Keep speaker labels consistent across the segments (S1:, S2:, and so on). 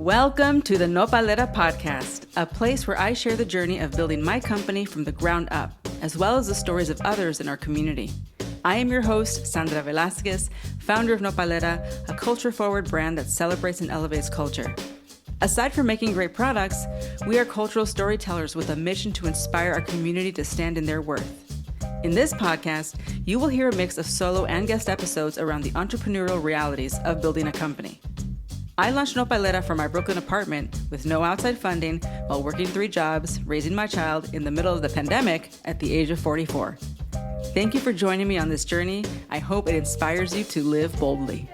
S1: Welcome to the Nopalera podcast, a place where I share the journey of building my company from the ground up, as well as the stories of others in our community. I am your host, Sandra Velasquez, founder of Nopalera, a culture-forward brand that celebrates and elevates culture. Aside from making great products, we are cultural storytellers with a mission to inspire our community to stand in their worth. In this podcast, you will hear a mix of solo and guest episodes around the entrepreneurial realities of building a company. I launched Nopalera from my Brooklyn apartment with no outside funding while working 3 jobs, raising my child in the middle of the pandemic at the age of 44. Thank you for joining me on this journey. I hope it inspires you to live boldly.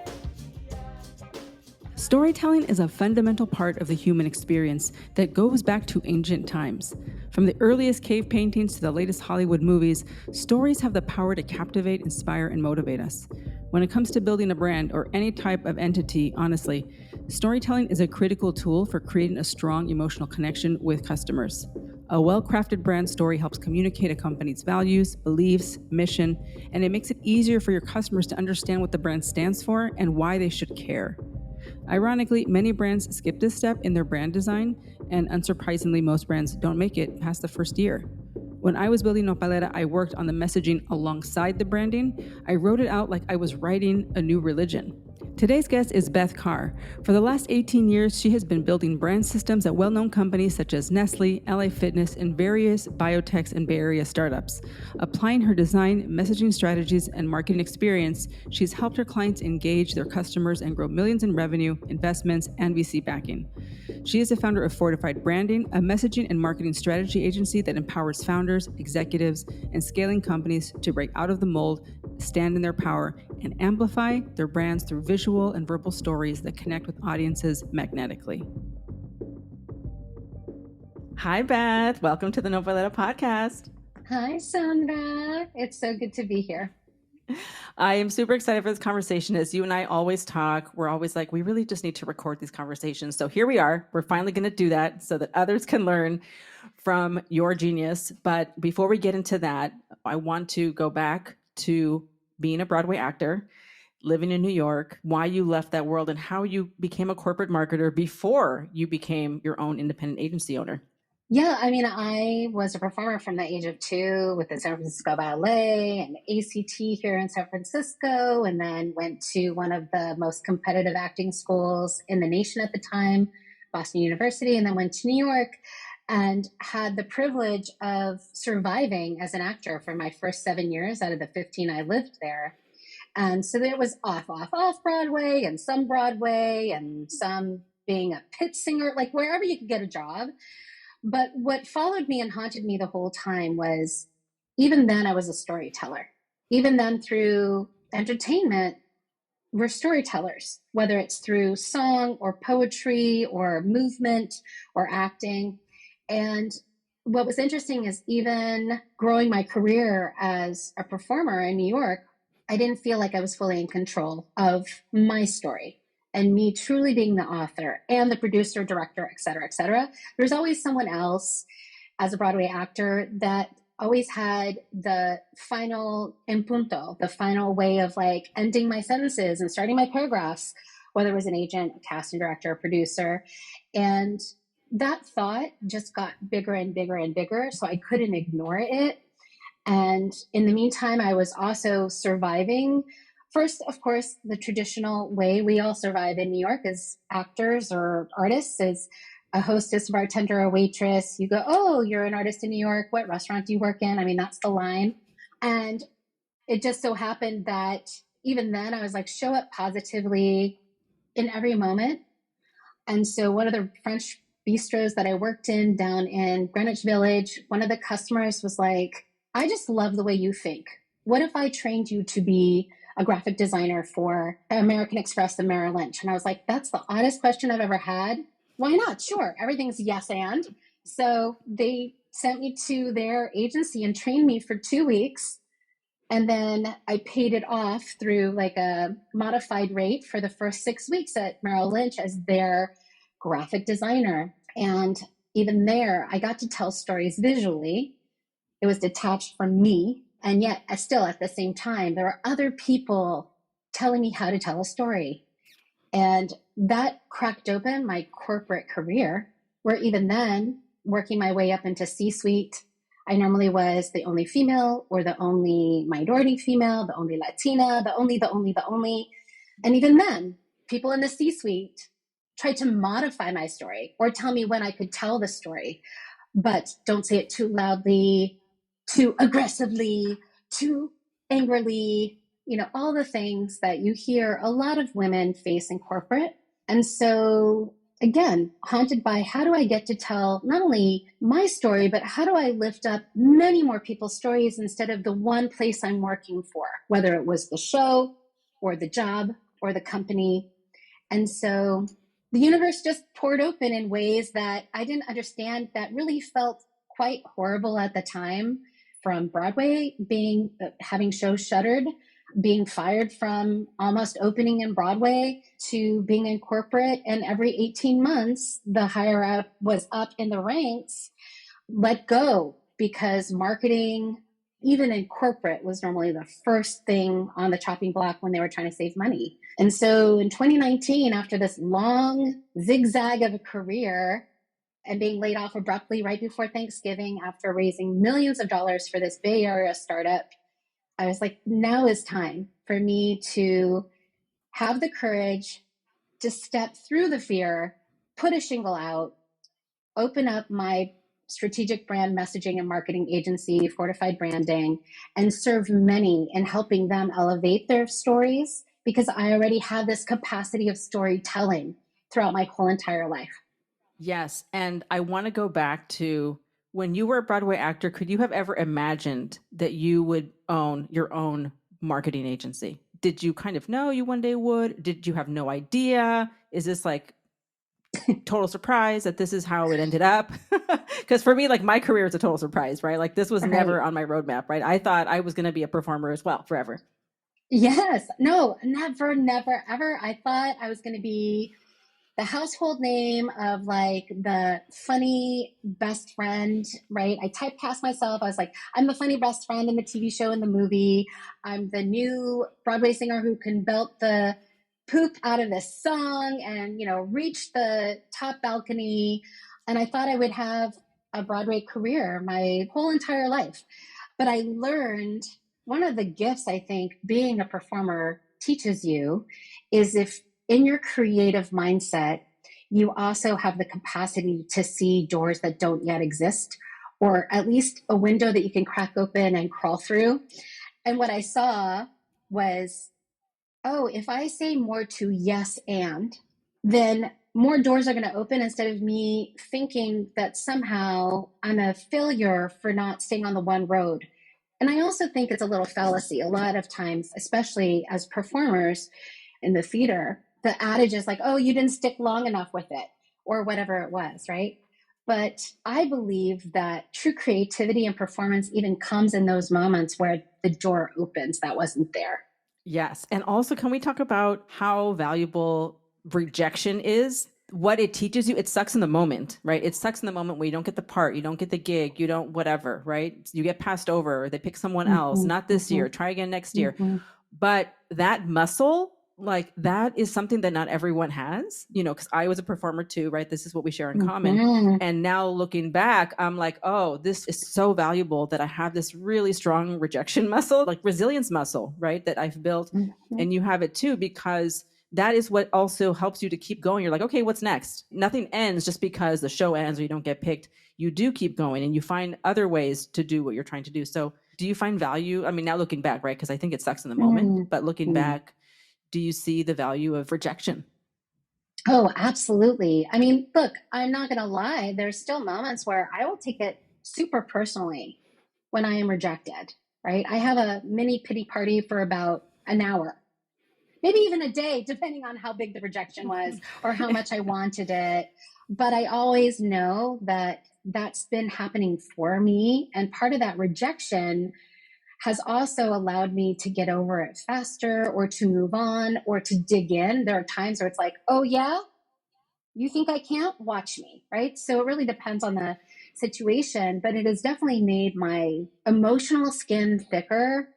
S1: Storytelling is a fundamental part of the human experience that goes back to ancient times. From the earliest cave paintings to the latest Hollywood movies, stories have the power to captivate, inspire, and motivate us. When it comes to building a brand or any type of entity, honestly, storytelling is a critical tool for creating a strong emotional connection with customers. A well-crafted brand story helps communicate a company's values, beliefs, mission, and it makes it easier for your customers to understand what the brand stands for and why they should care. Ironically, many brands skip this step in their brand design, and unsurprisingly, most brands don't make it past the first year. When I was building Nopalera, I worked on the messaging alongside the branding. I wrote it out like I was writing a new religion. Today's guest is Beth Carr. For the last 18 years, she has been building brand systems at well-known companies such as Nestlè, LA Fitness, and various biotechs and Bay Area startups. Applying her design, messaging strategies, and marketing experience, she's helped her clients engage their customers and grow millions in revenue, investments, and VC backing. She is the founder of Fortified Branding, a messaging and marketing strategy agency that empowers founders, executives, and scaling companies to break out of the mold, stand in their power, and amplify their brands through visual and verbal stories that connect with audiences magnetically. Hi, Beth. Welcome to the Nopalera podcast.
S2: Hi, Sandra. It's so good to be here.
S1: I am super excited for this conversation. As you and I always talk, we're always like, we really just need to record these conversations. So here we are. We're finally going to do that so that others can learn from your genius. But before we get into that, I want to go back to being a Broadway actor, living in New York, why you left that world, and how you became a corporate marketer before you became your own independent agency owner.
S2: Yeah, I was a performer from the age of 2 with the San Francisco Ballet and ACT here in San Francisco, and then went to one of the most competitive acting schools in the nation at the time, Boston University, and then went to New York and had the privilege of surviving as an actor for my first 7 years out of the 15 I lived there. And so there was off Broadway and some being a pit singer, like wherever you could get a job. But what followed me and haunted me the whole time was, even then I was a storyteller. Even then through entertainment, we're storytellers, whether it's through song or poetry or movement or acting. And what was interesting is even growing my career as a performer in New York, I didn't feel like I was fully in control of my story and me truly being the author and the producer, director, et cetera, et cetera. There's always someone else as a Broadway actor that always had the final en punto, the final way of like ending my sentences and starting my paragraphs, whether it was an agent, a casting director, a producer. And that thought just got bigger and bigger and bigger, so I couldn't ignore it. And in the meantime, I was also surviving. First, of course, the traditional way we all survive in New York as actors or artists is a hostess, a bartender, a waitress. You go, oh, you're an artist in New York. What restaurant do you work in? That's the line. And it just so happened that even then I was like, show up positively in every moment. And so one of the French bistros that I worked in down in Greenwich Village, one of the customers was like, I just love the way you think. What if I trained you to be a graphic designer for American Express and Merrill Lynch? And I was like, that's the oddest question I've ever had. Why not? Sure. Everything's yes and. So they sent me to their agency and trained me for 2 weeks. And then I paid it off through like a modified rate for the first 6 weeks at Merrill Lynch as their graphic designer. And even there, I got to tell stories visually. It was detached from me. And yet, still at the same time, there were other people telling me how to tell a story. And that cracked open my corporate career, where even then, working my way up into C-suite, I normally was the only female or the only minority female, the only Latina, the only. And even then, people in the C-suite tried to modify my story or tell me when I could tell the story, but don't say it too loudly, too aggressively, too angrily, all the things that you hear a lot of women face in corporate. And so, again, haunted by how do I get to tell not only my story, but how do I lift up many more people's stories instead of the one place I'm working for, whether it was the show or the job or the company. And so the universe just poured open in ways that I didn't understand, that really felt quite horrible at the time, from Broadway, having shows shuttered, being fired from almost opening in Broadway, to being in corporate, and every 18 months the higher up was up in the ranks let go, because marketing, even in corporate, was normally the first thing on the chopping block when they were trying to save money. And so in 2019, after this long zigzag of a career and being laid off abruptly right before Thanksgiving after raising millions of dollars for this Bay Area startup, I was like, now is time for me to have the courage to step through the fear, put a shingle out, open up my strategic brand messaging and marketing agency, Fortified Branding, and serve many in helping them elevate their stories, because I already have this capacity of storytelling throughout my whole entire life.
S1: Yes. And I want to go back to when you were a Broadway actor, could you have ever imagined that you would own your own marketing agency? Did you kind of know you one day would? Did you have no idea? Is this like total surprise that this is how it ended up? Because for me, like, my career is a total surprise, right? Like, this was never on my roadmap, right? I thought I was going to be a performer as well forever.
S2: Yes. No, never, never, ever. I thought I was going to be the household name of like the funny best friend, right? I typecast myself. I was like, I'm the funny best friend in the TV show and the movie. I'm the new Broadway singer who can belt the poop out of this song and, reach the top balcony. And I thought I would have a Broadway career my whole entire life. But I learned, one of the gifts I think being a performer teaches you is, if in your creative mindset, you also have the capacity to see doors that don't yet exist, or at least a window that you can crack open and crawl through. And what I saw was, oh, if I say more to yes and, then more doors are going to open, instead of me thinking that somehow I'm a failure for not staying on the one road. And I also think it's a little fallacy. A lot of times, especially as performers in the theater, the adage is like, oh, you didn't stick long enough with it, or whatever it was, right? But I believe that true creativity and performance even comes in those moments where the door opens that wasn't there.
S1: Yes. And also, can we talk about how valuable rejection is? What it teaches you? It sucks in the moment, right? It sucks in the moment where you don't get the part, you don't get the gig, you don't whatever, right? You get passed over, or they pick someone else, not this year, try again next year. But that muscle, like, that is something that not everyone has, because I was a performer too, right? This is what we share in common. And now looking back, I'm like, oh, this is so valuable that I have this really strong rejection muscle, like resilience muscle, right? That I've built. And you have it too, because that is what also helps you to keep going. You're like, okay, what's next? Nothing ends just because the show ends or you don't get picked. You do keep going and you find other ways to do what you're trying to do. So do you find value? I mean, now looking back, right? Because I think it sucks in the moment, but looking back, do you see the value of rejection?
S2: Oh, absolutely. I mean, look, I'm not going to lie. There's still moments where I will take it super personally when I am rejected, right? I have a mini pity party for about an hour, maybe even a day, depending on how big the rejection was or how much I wanted it. But I always know that that's been happening for me. And part of that rejection has also allowed me to get over it faster, or to move on, or to dig in. There are times where it's like, oh, yeah, you think I can't? Watch me, right? So it really depends on the situation, but it has definitely made my emotional skin thicker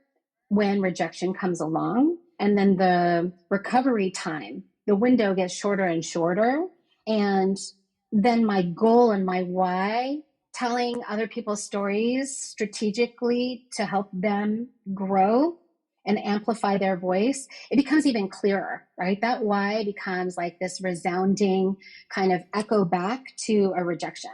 S2: when rejection comes along. And then the recovery time the window gets shorter and shorter. And then my goal and my why, telling other people's stories strategically to help them grow and amplify their voice, it becomes even clearer, right? That why becomes like this resounding kind of echo back to a rejection.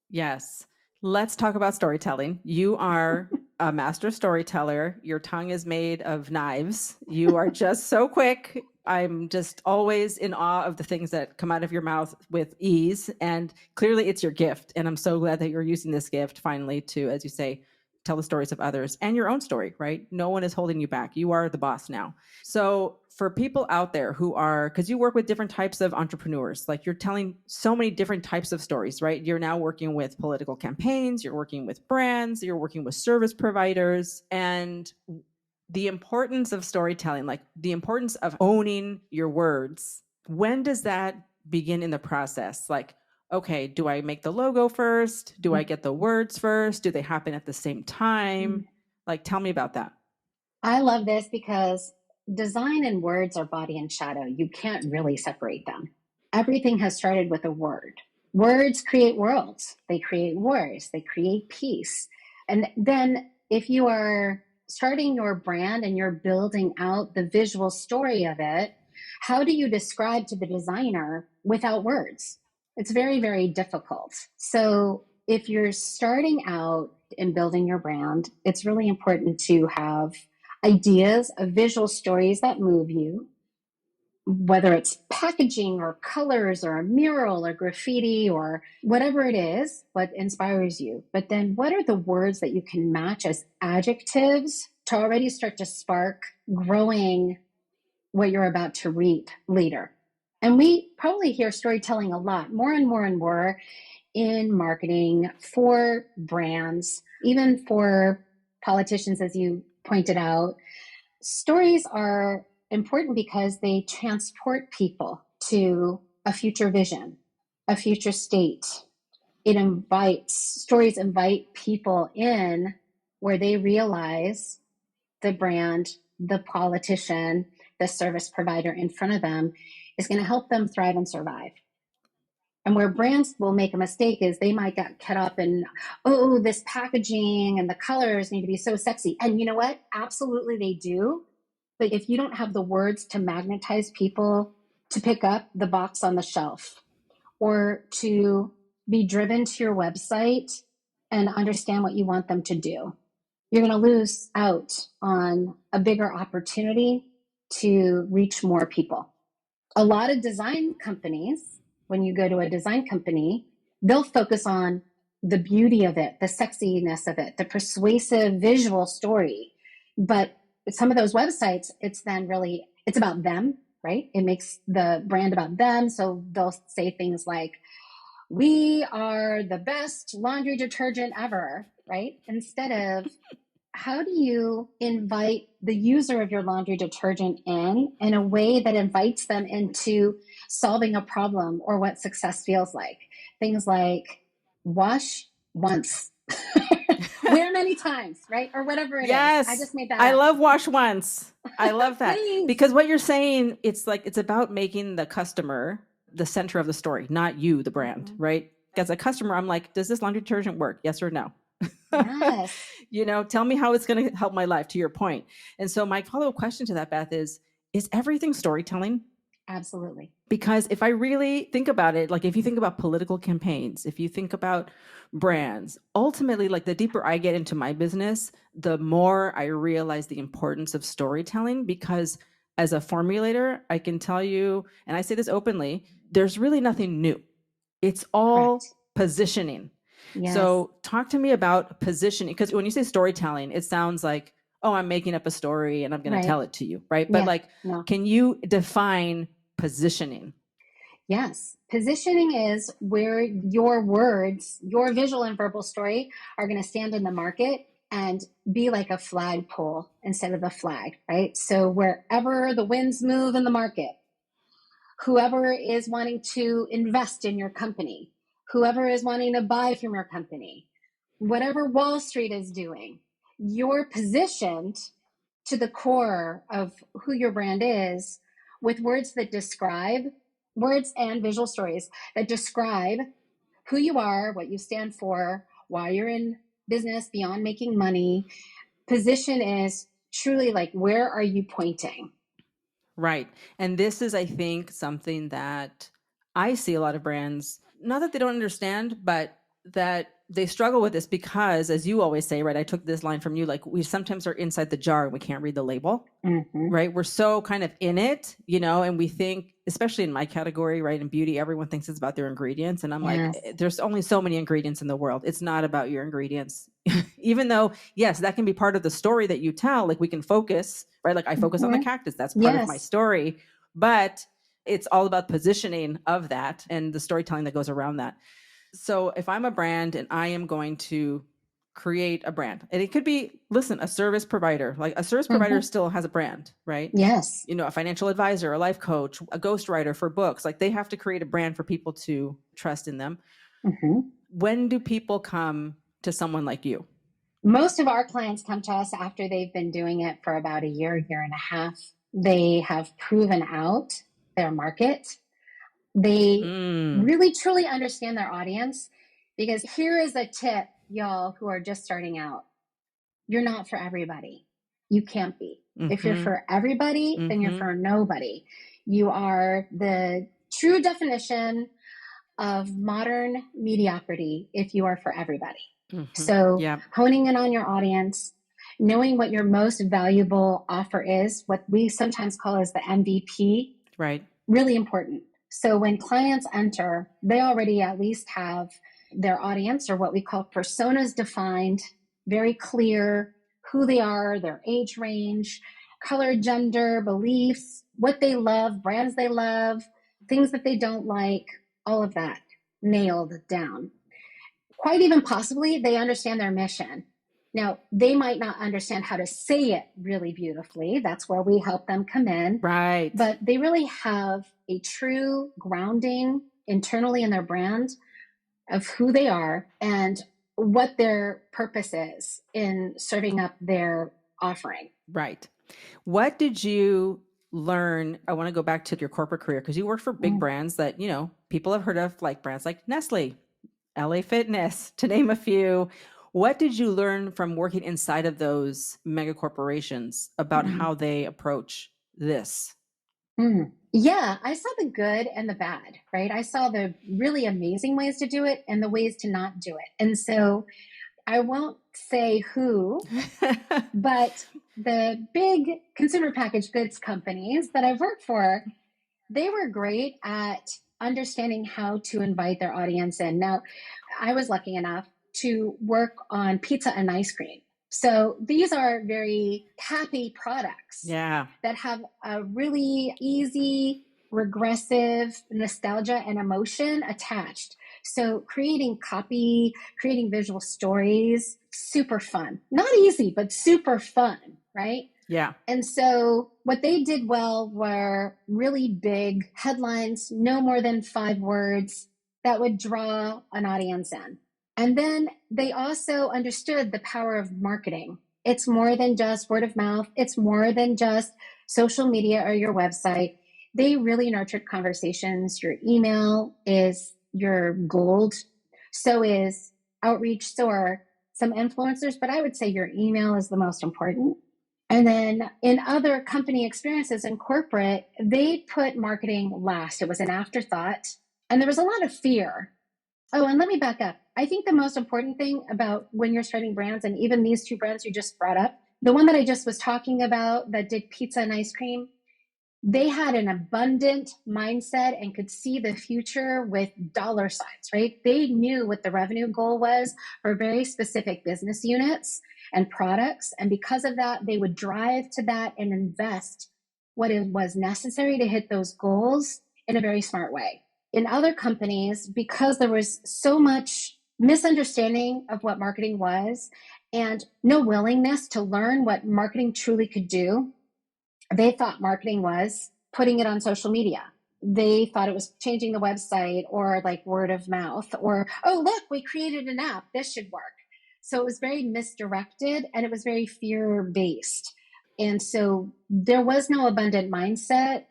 S1: Yes. Let's talk about storytelling. You are a master storyteller. Your tongue is made of knives. You are just so quick. I'm just always in awe of the things that come out of your mouth with ease. And clearly it's your gift. And I'm so glad that you're using this gift finally to, as you say, tell the stories of others and your own story, right? No one is holding you back. You are the boss now. So for people out there who are, because you work with different types of entrepreneurs, like you're telling so many different types of stories, right? You're now working with political campaigns, you're working with brands, you're working with service providers, and the importance of storytelling, like the importance of owning your words. When does that begin in the process? Like, okay, do I make the logo first? Do I get the words first? Do they happen at the same time? Like, tell me about that.
S2: I love this because design and words are body and shadow. You can't really separate them. Everything has started with a word. Words create worlds, they create wars, they create peace. And then if you are starting your brand and you're building out the visual story of it, how do you describe to the designer without words? It's very, very difficult. So if you're starting out in building your brand, it's really important to have ideas of visual stories that move you, whether it's packaging or colors or a mural or graffiti or whatever it is, what inspires you. But then what are the words that you can match as adjectives to already start to spark growing what you're about to reap later? And we probably hear storytelling a lot, more and more and more in marketing for brands, even for politicians, as you pointed out. Stories are important because they transport people to a future vision, a future state. Stories invite people in where they realize the brand, the politician, the service provider in front of them is going to help them thrive and survive. And where brands will make a mistake is they might get caught up in, oh, this packaging and the colors need to be so sexy. And you know what? Absolutely they do. But if you don't have the words to magnetize people to pick up the box on the shelf or to be driven to your website and understand what you want them to do, you're going to lose out on a bigger opportunity to reach more people. A lot of design companies, when you go to a design company, they'll focus on the beauty of it, the sexiness of it, the persuasive visual story. But some of those websites, it's about them, right? It makes the brand about them. So they'll say things like, we are the best laundry detergent ever, right? Instead of, how do you invite the user of your laundry detergent in a way that invites them into solving a problem or what success feels like? Things like wash once, wear many times, right? Or whatever it is. I just made that
S1: I
S2: up.
S1: love wash once. I love that.
S2: Please.
S1: Because what you're saying, it's about making the customer the center of the story, not you, the brand, right? As a customer, I'm like, does this laundry detergent work? Yes or no?
S2: Yes.
S1: Tell me how it's going to help my life, to your point. And so my follow-up question to that, Beth, is everything storytelling?
S2: Absolutely.
S1: Because if I really think about it, like if you think about political campaigns, if you think about brands, ultimately, like the deeper I get into my business, the more I realize the importance of storytelling. Because as a formulator, I can tell you, and I say this openly, there's really nothing new. It's all
S2: Correct.
S1: positioning.
S2: Yes.
S1: So talk to me about positioning, because when you say storytelling, it sounds like, oh, I'm making up a story and I'm going to tell it to you, right? But can you define positioning?
S2: Yes. Positioning is where your words, your visual and verbal story are going to stand in the market and be like a flagpole instead of a flag, right? So wherever the winds move in the market, whoever is wanting to invest in your company, whoever is wanting to buy from your company, whatever Wall Street is doing, you're positioned to the core of who your brand is with words and visual stories that describe who you are, what you stand for, why you're in business beyond making money. Position is truly like, where are you pointing?
S1: Right. And this is, I think, something that I see a lot of brands, not that they don't understand, but that they struggle with this because, as you always say, right, I took this line from you, like we sometimes are inside the jar and we can't read the label.
S2: Mm-hmm.
S1: Right. We're so kind of in it, and we think, especially in my category, right, in beauty, everyone thinks it's about their ingredients. And I'm
S2: Yes.
S1: like, there's only so many ingredients in the world. It's not about your ingredients. Even though, yes, that can be part of the story that you tell. Like we can focus, right? Like I focus on the cactus. That's part of my story. But it's all about positioning of that and the storytelling that goes around that. So if I'm a brand and I am going to create a brand, and it could be, listen, a service provider, like a service provider still has a brand, right?
S2: Yes.
S1: A financial advisor, a life coach, a ghostwriter for books, like they have to create a brand for people to trust in them.
S2: Mm-hmm.
S1: When do people come to someone like you?
S2: Most of our clients come to us after they've been doing it for about a year and a half. They have proven out their market. They really truly understand their audience, because here is a tip, y'all who are just starting out. You're not for everybody. You can't be. If you're for everybody, then you're for nobody. You are the true definition of modern mediocrity if you are for everybody. So honing in on your audience, knowing what your most valuable offer is, what we sometimes call as the MVP,
S1: right?
S2: Really important. So when clients enter, they already at least have their audience, or what we call personas, defined, very clear who they are, their age range, color, gender, beliefs, what they love, brands they love, things that they don't like, all of that nailed down. Quite even possibly, they understand their mission. Now, they might not understand how to say it really beautifully. That's where we help them come in.
S1: Right.
S2: But they really have a true grounding internally in their brand of who they are and what their purpose is in serving up their offering.
S1: Right. What did you learn? I want to go back to your corporate career, because you worked for big brands that, people have heard of, like brands like Nestlè, LA Fitness, to name a few. What did you learn from working inside of those mega corporations about how they approach this?
S2: Yeah, I saw the good and the bad, right? I saw the really amazing ways to do it and the ways to not do it. And so I won't say who, but the big consumer packaged goods companies that I've worked for, they were great at understanding how to invite their audience in. Now, I was lucky enough to work on pizza and ice cream. So these are very happy products that have a really easy, regressive nostalgia and emotion attached. So creating copy, creating visual stories, super fun. Not easy, but super fun, right?
S1: Yeah.
S2: And so what they did well were really big headlines, no more than 5 words, that would draw an audience in. And then they also understood the power of marketing. It's more than just word of mouth. It's more than just social media or your website. They really nurtured conversations. Your email is your gold. So is outreach. So are some influencers, but I would say your email is the most important. And then in other company experiences in corporate, they put marketing last. It was an afterthought. And there was a lot of fear. Oh, and let me back up. I think the most important thing about when you're starting brands, and even these 2 brands you just brought up, the one that I just was talking about that did pizza and ice cream, they had an abundant mindset and could see the future with dollar signs, right? They knew what the revenue goal was for very specific business units and products. And because of that, they would drive to that and invest what it was necessary to hit those goals in a very smart way. In other companies, because there was so much misunderstanding of what marketing was and no willingness to learn what marketing truly could do, they thought marketing was putting it on social media. They thought it was changing the website or like word of mouth or, oh, look, we created an app. This should work. So it was very misdirected and it was very fear-based. And so there was no abundant mindset.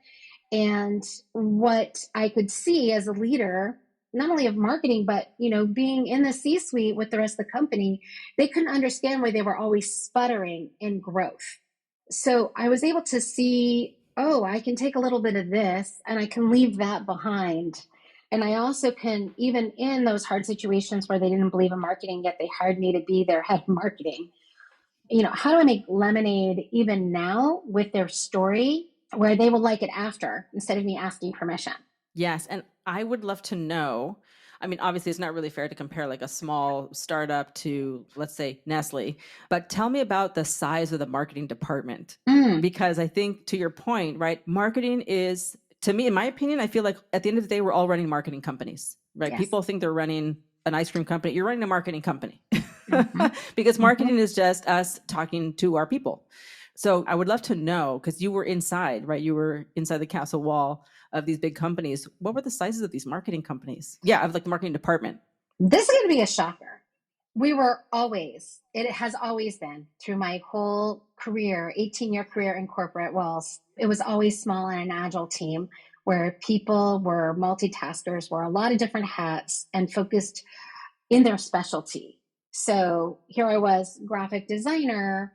S2: And what I could see as a leader, not only of marketing, but, being in the C-suite with the rest of the company, they couldn't understand why they were always sputtering in growth. So I was able to see, oh, I can take a little bit of this and I can leave that behind. And I also can, even in those hard situations where they didn't believe in marketing, yet they hired me to be their head of marketing, how do I make lemonade even now with their story where they will like it after instead of me asking permission?
S1: Yes. And I would love to know. I mean, obviously, it's not really fair to compare like a small startup to, let's say, Nestle, but tell me about the size of the marketing department. Because I think, to your point, right, marketing is, to me, in my opinion, I feel like at the end of the day, we're all running marketing companies, right?
S2: Yes.
S1: People think they're running an ice cream company. You're running a marketing company because marketing is just us talking to our people. So I would love to know, because you were inside, right? You were inside the castle wall of these big companies. What were the sizes of these marketing companies? Yeah, of like the marketing department.
S2: This is going to be a shocker. It has always been through my whole career, 18-year career in corporate walls. It was always small and an agile team where people were multitaskers, wore a lot of different hats and focused in their specialty. So here I was, graphic designer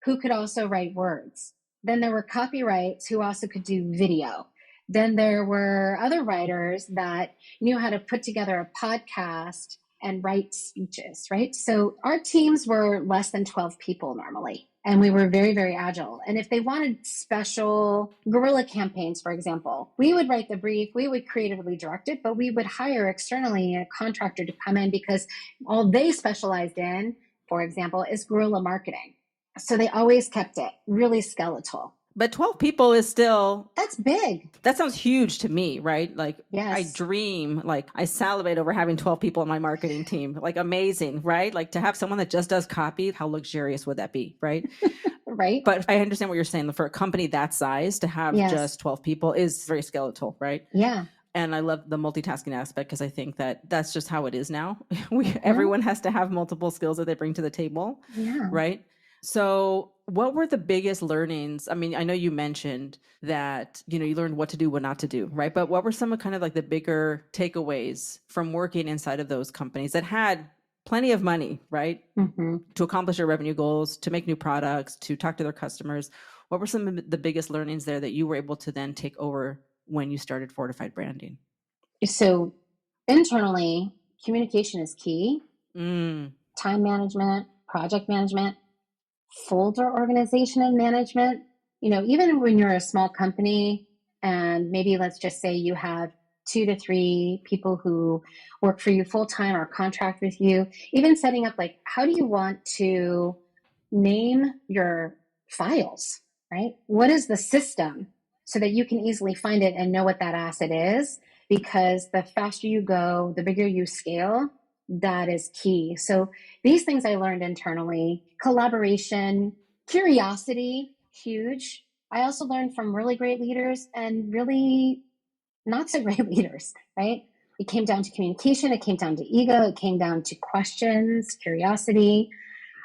S2: who could also write words. Then there were copyrights who also could do video. Then there were other writers that knew how to put together a podcast and write speeches, right? So our teams were less than 12 people normally. And we were very, very agile. And if they wanted special guerrilla campaigns, for example, we would write the brief, we would creatively direct it, but we would hire externally a contractor to come in because all they specialized in, for example, is guerrilla marketing. So they always kept it really skeletal.
S1: But 12 people is still,
S2: that's big.
S1: That sounds huge to me, right? Like,
S2: yes.
S1: I dream, like, I salivate over having 12 people on my marketing team. Like, amazing, right? Like, to have someone that just does copy, how luxurious would that be, right?
S2: Right.
S1: But I understand what you're saying. For a company that size, to have just 12 people is very skeletal, right?
S2: Yeah.
S1: And I love the multitasking aspect because I think that that's just how it is now. Everyone has to have multiple skills that they bring to the table, right? So what were the biggest learnings? I mean, I know you mentioned that, you learned what to do, what not to do, right? But what were some of kind of like the bigger takeaways from working inside of those companies that had plenty of money, right? To accomplish their revenue goals, to make new products, to talk to their customers. What were some of the biggest learnings there that you were able to then take over when you started Fortified Branding?
S2: So internally, communication is key. Time management, project management, folder organization and management. Even when you're a small company and maybe let's just say you have 2 to 3 people who work for you full-time or contract with you, even setting up like, how do you want to name your files, right? What is the system so that you can easily find it and know what that asset is? Because the faster you go, the bigger you scale, that is key. So these things I learned internally. Collaboration, curiosity, huge. I also learned from really great leaders and really not so great leaders, right? It came down to communication, it came down to ego, it came down to questions, curiosity.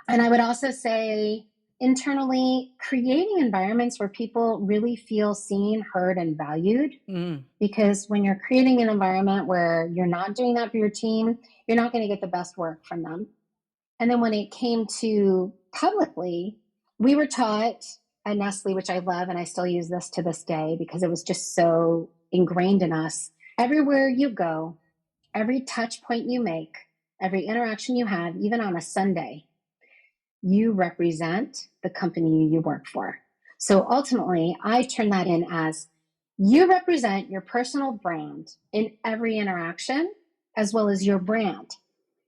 S2: And I would also say internally, creating environments where people really feel seen, heard, and valued. Because when you're creating an environment where you're not doing that for your team, you're not going to get the best work from them. And then when it came to publicly, we were taught at Nestlé, which I love, and I still use this to this day because it was just so ingrained in us. Everywhere you go, every touch point you make, every interaction you have, even on a Sunday, you represent the company you work for. So ultimately, I turn that in as you represent your personal brand in every interaction, as well as your brand.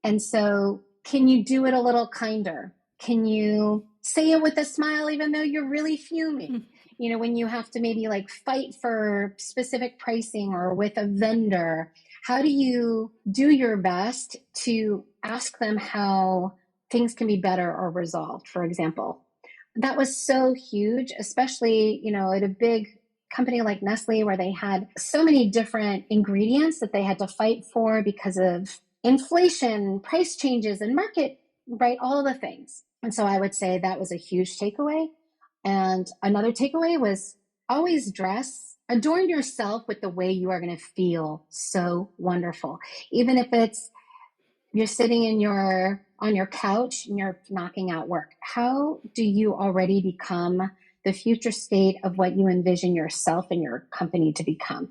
S2: And so can you do it a little kinder? Can you say it with a smile, even though you're really fuming? When you have to maybe like fight for specific pricing or with a vendor, how do you do your best to ask them how things can be better or resolved, for example? That was so huge, especially, at a big company like Nestle, where they had so many different ingredients that they had to fight for because of inflation, price changes, and market, right? All the things. And so I would say that was a huge takeaway. And another takeaway was always dress adorn yourself with the way you are going to feel so wonderful. Even if it's you're sitting on your couch and you're knocking out work. How do you already become the future state of what you envision yourself and your company to become?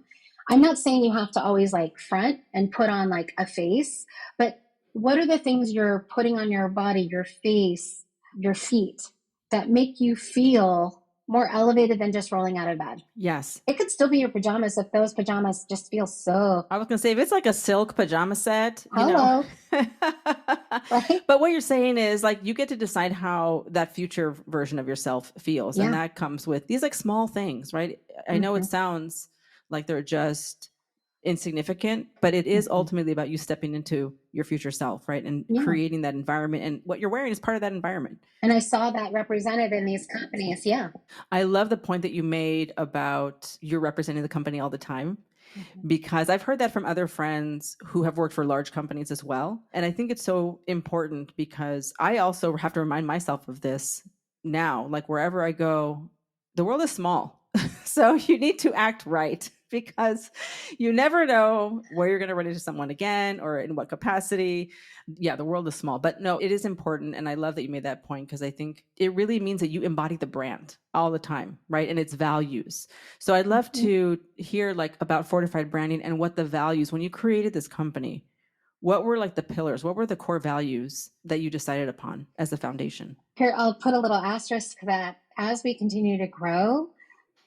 S2: I'm not saying you have to always like front and put on like a face, but what are the things you're putting on your body, your face, your feet that make you feel more elevated than just rolling out of bed?
S1: Yes.
S2: It could still be your pajamas if those pajamas just feel so.
S1: I was going to say, if it's like a silk pajama set,
S2: Hello. Right?
S1: But what you're saying is like you get to decide how that future version of yourself feels.
S2: Yeah.
S1: And that comes with these like small things, right? I know it sounds like they're just insignificant, but it is ultimately about you stepping into your future self, right? And creating that environment, and what you're wearing is part of that environment.
S2: And I saw that represented in these companies. Yeah.
S1: I love the point that you made about you're representing the company all the time, because I've heard that from other friends who have worked for large companies as well. And I think it's so important because I also have to remind myself of this now. Like wherever I go, the world is small. So you need to act right, because you never know where you're going to run into someone again or in what capacity. Yeah, the world is small, but no, it is important. And I love that you made that point, because I think it really means that you embody the brand all the time, right? And its values. So I'd love to hear like about Fortified Branding and what the values, when you created this company, what were like the pillars? What were the core values that you decided upon as the foundation?
S2: Here, I'll put a little asterisk that as we continue to grow,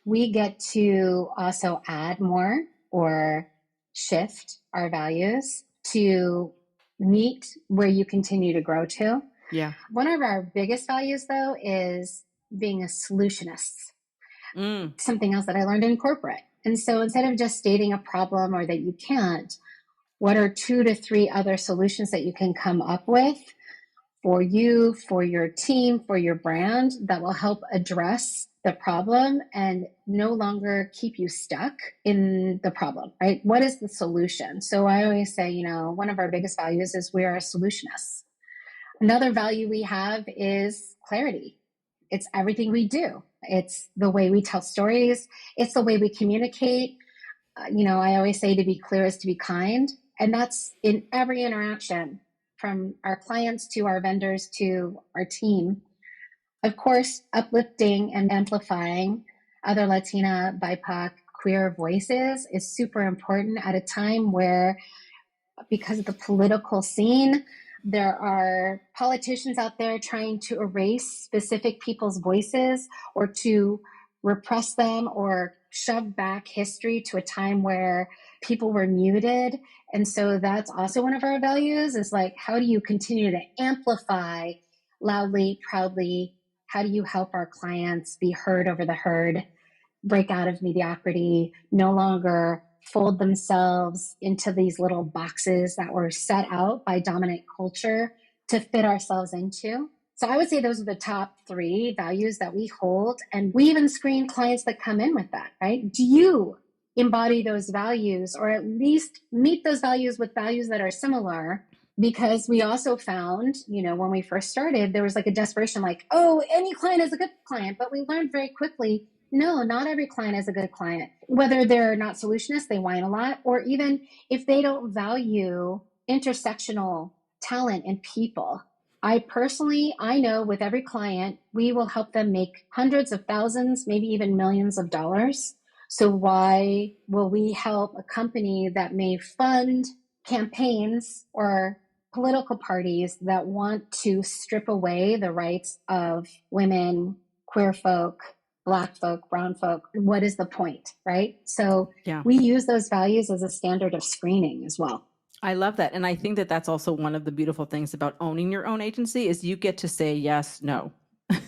S2: we get to also add more or shift our values to meet where you continue to grow to.
S1: Yeah.
S2: One of our biggest values, though, is being a solutionist. Something else that I learned in corporate. And so instead of just stating a problem or that you can't, what are 2 to 3 other solutions that you can come up with for you, for your team, for your brand that will help address the problem and no longer keep you stuck in the problem, right? What is the solution? So I always say, one of our biggest values is we are solutionists. Another value we have is clarity. It's everything we do. It's the way we tell stories. It's the way we communicate. I always say to be clear is to be kind. And that's in every interaction, from our clients to our vendors to our team. Of course, uplifting and amplifying other Latina, BIPOC, queer voices is super important at a time where, because of the political scene, there are politicians out there trying to erase specific people's voices or to repress them or shove back history to a time where people were muted. And so that's also one of our values, is like, how do you continue to amplify loudly, proudly? How do you help our clients be heard over the herd, break out of mediocrity, no longer fold themselves into these little boxes that were set out by dominant culture to fit ourselves into? So I would say those are the top 3 values that we hold. And we even screen clients that come in with that, right? Do you embody those values, or at least meet those values with values that are similar? Because we also found, when we first started, there was like a desperation, like, oh, any client is a good client. But we learned very quickly, no, not every client is a good client. Whether they're not solutionists, they whine a lot, or even if they don't value intersectional talent and people. I know with every client, we will help them make hundreds of thousands, maybe even millions of dollars. So why will we help a company that may fund campaigns or political parties that want to strip away the rights of women, queer folk, Black folk, brown folk? What is the point, right? So we use those values as a standard of screening as well.
S1: I love that. And I think that that's also one of the beautiful things about owning your own agency, is you get to say yes, no.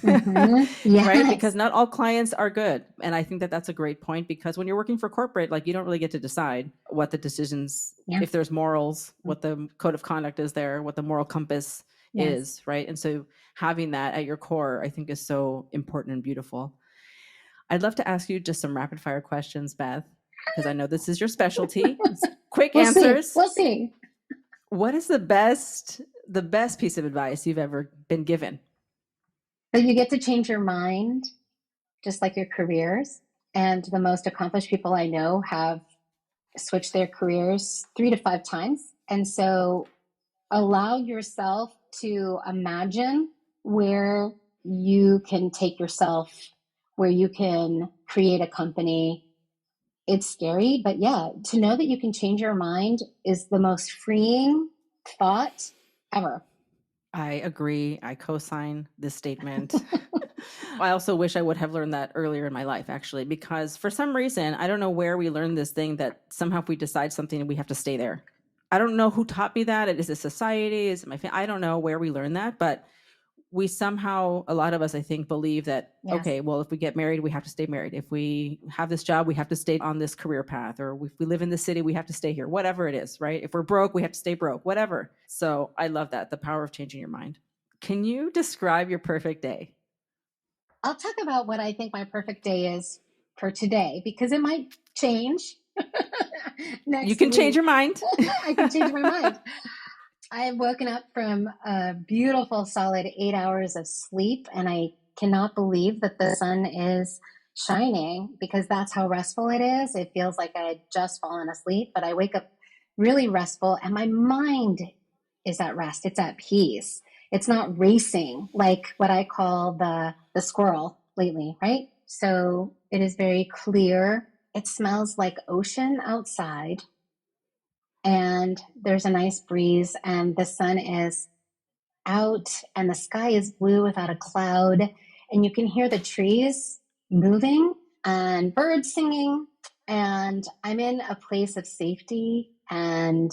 S2: Yes.
S1: Right? Because not all clients are good. And I think that that's a great point, because when you're working for corporate, like, you don't really get to decide what the decisions, if there's morals, what the code of conduct is there, what the moral compass is, right? And so having that at your core, I think, is so important and beautiful. I'd love to ask you just some rapid fire questions, Beth, because I know this is your specialty. Quick answers.
S2: We'll see.
S1: What is the best piece of advice you've ever been given?
S2: That you get to change your mind, just like your careers. And the most accomplished people I know have switched their careers 3 to 5 times. And so allow yourself to imagine where you can take yourself, where you can create a company. It's scary, but yeah, to know that you can change your mind is the most freeing thought ever.
S1: I agree. I co-sign this statement. I also wish I would have learned that earlier in my life, actually, because for some reason, I don't know where we learned this thing that somehow if we decide something, we have to stay there. I don't know who taught me that. Is it society? Is it my family? I don't know where we learned that, but we somehow, a lot of us, I think, believe that,
S2: Yes.
S1: okay, well, if we get married, we have to stay married. If we have this job, we have to stay on this career path. Or if we live in the city, we have to stay here, whatever it is, right? If we're broke, we have to stay broke, whatever. So I love that, the power of changing your mind. Can you describe your perfect day?
S2: I'll talk about what I think my perfect day is for today, because it might change.
S1: You can change your mind.
S2: I can change my mind. I have woken up from a beautiful solid 8 hours of sleep, and I cannot believe that the sun is shining, because that's how restful it is. It feels like I had just fallen asleep, but I wake up really restful, and my mind is at rest. It's at peace. It's not racing like what I call the squirrel lately, right? So it is very clear. It smells like ocean outside, and there's a nice breeze, and the sun is out, and the sky is blue without a cloud, and you can hear the trees moving and birds singing, and I'm in a place of safety, and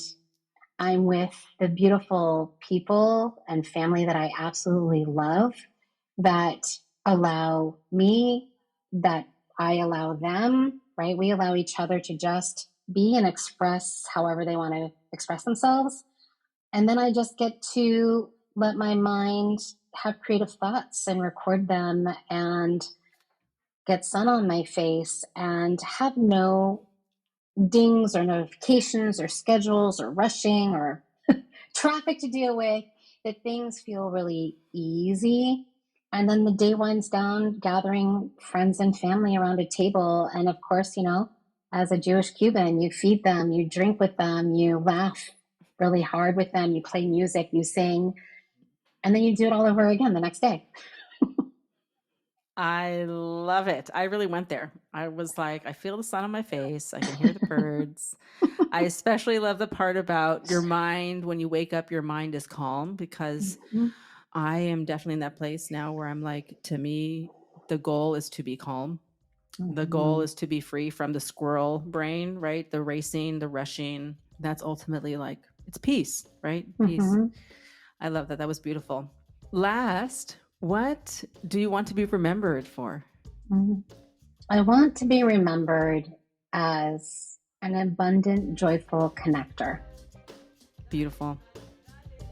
S2: I'm with the beautiful people and family that I absolutely love, that allow me, that I allow them, right? We allow each other to just be and express however they want to express themselves. And then I just get to let my mind have creative thoughts and record them and get sun on my face and have no dings or notifications or schedules or rushing or traffic to deal with, that things feel really easy. And then the day winds down, gathering friends and family around a table. And of course, as a Jewish Cuban, you feed them, you drink with them, you laugh really hard with them, you play music, you sing, and then you do it all over again the next day.
S1: I love it. I really went there. I was like, I feel the sun on my face. I can hear the birds. I especially love the part about your mind. When you wake up, your mind is calm, because I am definitely in that place now where I'm like, to me, the goal is to be calm. The goal is to be free from the squirrel brain, right? The racing, the rushing. That's ultimately like, it's peace, right? Peace. I love that. That was beautiful. Last, what do you want to be remembered for?
S2: I want to be remembered as an abundant, joyful connector.
S1: Beautiful.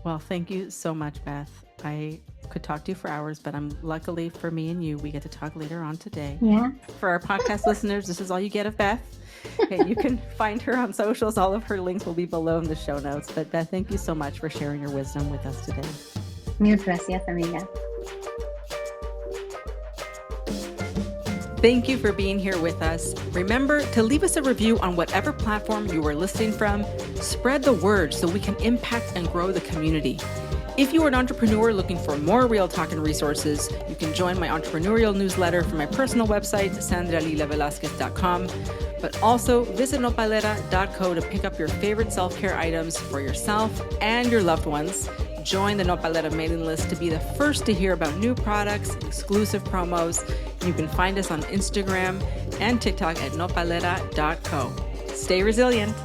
S1: Well, thank you so much, Beth. I could talk to you for hours, but luckily for me and you, we get to talk later on today.
S2: Yeah.
S1: For our podcast listeners, this is all you get of Beth. Okay, you can find her on socials. All of her links will be below in the show notes. But Beth, thank you so much for sharing your wisdom with us today.
S2: Mil gracias, amiga.
S1: Thank you for being here with us. Remember to leave us a review on whatever platform you are listening from. Spread the word so we can impact and grow the community. If you are an entrepreneur looking for more real talk and resources, you can join my entrepreneurial newsletter from my personal website, sandralilavelasquez.com. But also visit nopalera.co to pick up your favorite self-care items for yourself and your loved ones. Join the Nopalera mailing list to be the first to hear about new products, exclusive promos. You can find us on Instagram and TikTok at nopalera.co. Stay resilient.